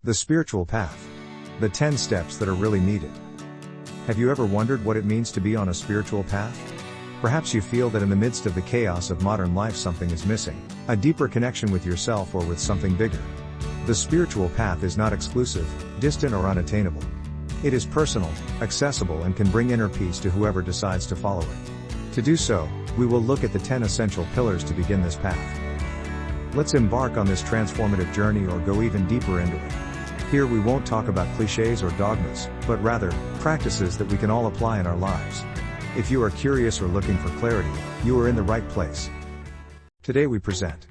The spiritual path. The 10 steps that are really needed. Have you ever wondered what it means to be on a spiritual path? Perhaps you feel that in the midst of the chaos of modern life something is missing, a deeper connection with yourself or with something bigger. The spiritual path is not exclusive, distant or unattainable. It is personal, accessible and can bring inner peace to whoever decides to follow it. To do so, we will look at the 10 essential pillars to begin this path. Let's embark on this transformative journey or go even deeper into it. Here we won't talk about cliches or dogmas, but rather, practices that we can all apply in our lives. If you are curious or looking for clarity, you are in the right place. Today we present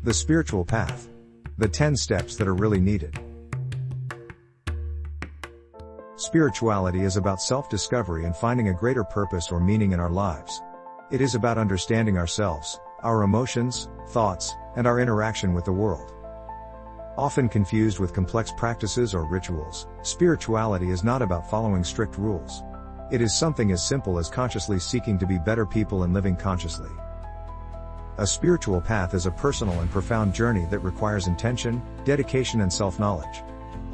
the spiritual path. The 10 steps that are really needed. Spirituality is about self-discovery and finding a greater purpose or meaning in our lives. It is about understanding ourselves, our emotions, thoughts, and our interaction with the world. Often confused with complex practices or rituals, spirituality is not about following strict rules. It is something as simple as consciously seeking to be better people and living consciously. A spiritual path is a personal and profound journey that requires intention, dedication and self-knowledge.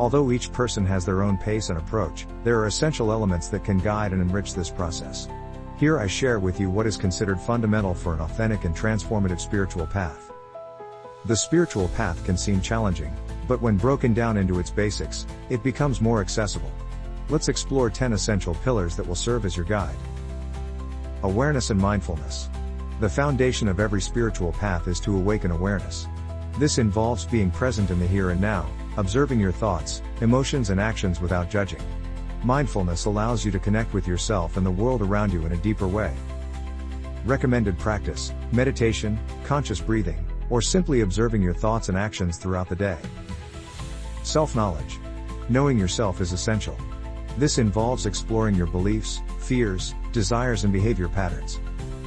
Although each person has their own pace and approach, there are essential elements that can guide and enrich this process. Here I share with you what is considered fundamental for an authentic and transformative spiritual path. The spiritual path can seem challenging, but when broken down into its basics, it becomes more accessible. Let's explore 10 essential pillars that will serve as your guide. Awareness and mindfulness. The foundation of every spiritual path is to awaken awareness. This involves being present in the here and now, observing your thoughts, emotions and actions without judging. Mindfulness allows you to connect with yourself and the world around you in a deeper way. Recommended practice: meditation, conscious breathing, or simply observing your thoughts and actions throughout the day. Self-knowledge. Knowing yourself is essential. This involves exploring your beliefs, fears, desires and behavior patterns.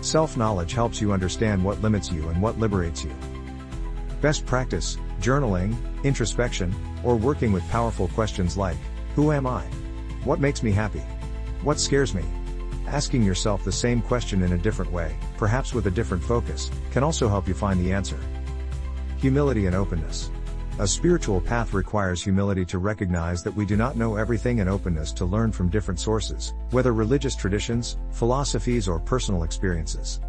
Self-knowledge helps you understand what limits you and what liberates you. Best practice: journaling, introspection, or working with powerful questions like, who am I? What makes me happy? What scares me? Asking yourself the same question in a different way, perhaps with a different focus, can also help you find the answer. Humility and openness. A spiritual path requires humility to recognize that we do not know everything and openness to learn from different sources, whether religious traditions, philosophies or personal experiences.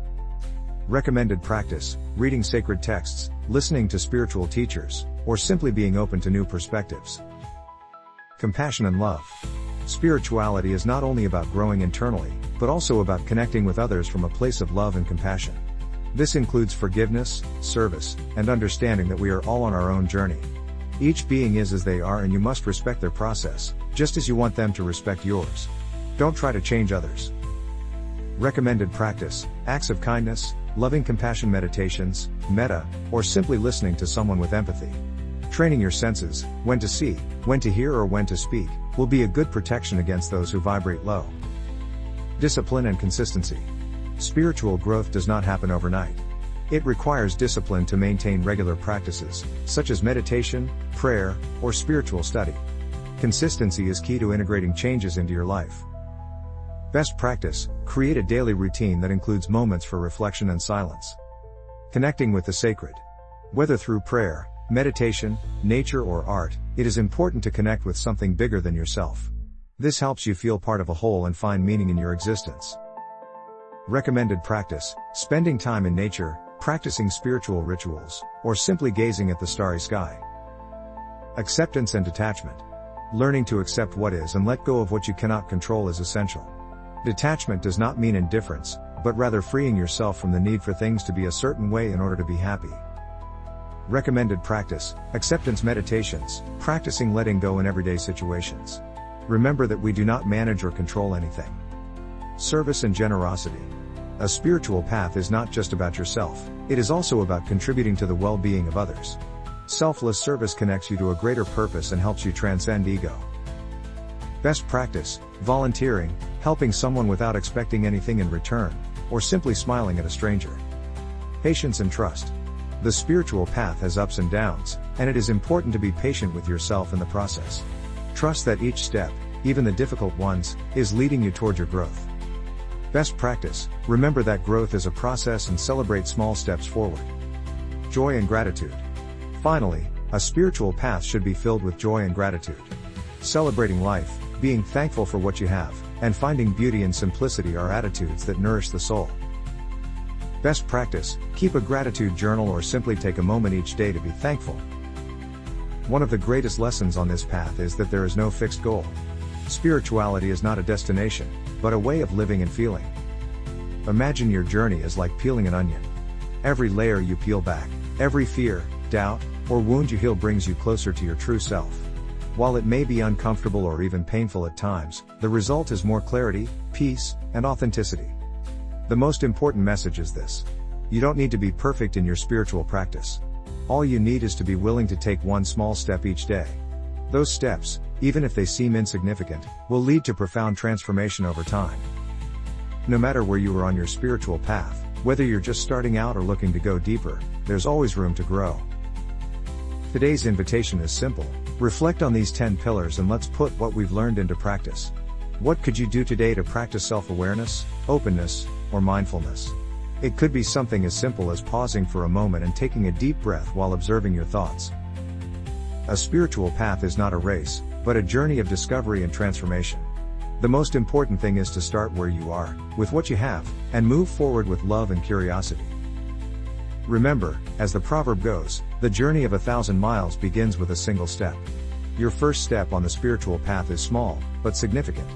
Recommended practice: reading sacred texts, listening to spiritual teachers, or simply being open to new perspectives. Compassion and love. Spirituality is not only about growing internally, but also about connecting with others from a place of love and compassion. This includes forgiveness, service, and understanding that we are all on our own journey. Each being is as they are and you must respect their process, just as you want them to respect yours. Don't try to change others. Recommended practice: acts of kindness, loving compassion meditations, metta, or simply listening to someone with empathy. Training your senses, when to see, when to hear or when to speak, will be a good protection against those who vibrate low. Discipline and consistency. Spiritual growth does not happen overnight. It requires discipline to maintain regular practices, such as meditation, prayer, or spiritual study. Consistency is key to integrating changes into your life. Best practice: create a daily routine that includes moments for reflection and silence. Connecting with the sacred. Whether through prayer, meditation, nature or art, it is important to connect with something bigger than yourself. This helps you feel part of a whole and find meaning in your existence. Recommended practice: spending time in nature, practicing spiritual rituals, or simply gazing at the starry sky. Acceptance and detachment. Learning to accept what is and let go of what you cannot control is essential. Detachment does not mean indifference, but rather freeing yourself from the need for things to be a certain way in order to be happy. Recommended practice: acceptance meditations, practicing letting go in everyday situations. Remember that we do not manage or control anything. Service and generosity. A spiritual path is not just about yourself, it is also about contributing to the well-being of others. Selfless service connects you to a greater purpose and helps you transcend ego. Best practice: volunteering, helping someone without expecting anything in return, or simply smiling at a stranger. Patience and trust. The spiritual path has ups and downs, and it is important to be patient with yourself in the process. Trust that each step, even the difficult ones, is leading you toward your growth. Best practice: remember that growth is a process and celebrate small steps forward. Joy and gratitude. Finally, A spiritual path should be filled with joy and gratitude. Celebrating life, being thankful for what you have, and finding beauty in simplicity are attitudes that nourish the soul. Best practice: keep a gratitude journal or simply take a moment each day to be thankful. One of the greatest lessons on this path is that there is no fixed goal. Spirituality is not a destination, but a way of living and feeling. Imagine your journey as like peeling an onion. Every layer you peel back, every fear, doubt, or wound you heal brings you closer to your true self. While it may be uncomfortable or even painful at times, the result is more clarity, peace, and authenticity. The most important message is this: you don't need to be perfect in your spiritual practice. All you need is to be willing to take one small step each day. Those steps, even if they seem insignificant, will lead to profound transformation over time. No matter where you are on your spiritual path, whether you're just starting out or looking to go deeper, there's always room to grow. Today's invitation is simple: reflect on these 10 pillars and let's put what we've learned into practice. What could you do today to practice self-awareness, openness, or mindfulness? It could be something as simple as pausing for a moment and taking a deep breath while observing your thoughts. A spiritual path is not a race, but a journey of discovery and transformation. The most important thing is to start where you are, with what you have, and move forward with love and curiosity. Remember, as the proverb goes, the journey of 1,000 miles begins with a single step. Your first step on the spiritual path is small, but significant.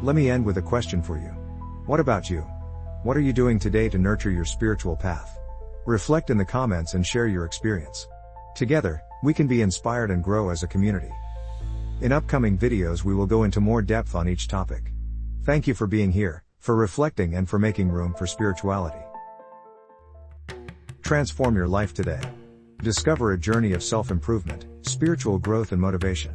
Let me end with a question for you. What about you? What are you doing today to nurture your spiritual path? Reflect in the comments and share your experience. Together, we can be inspired and grow as a community. In upcoming videos we will go into more depth on each topic. Thank you for being here, for reflecting and for making room for spirituality. Transform your life today. Discover a journey of self-improvement, spiritual growth and motivation.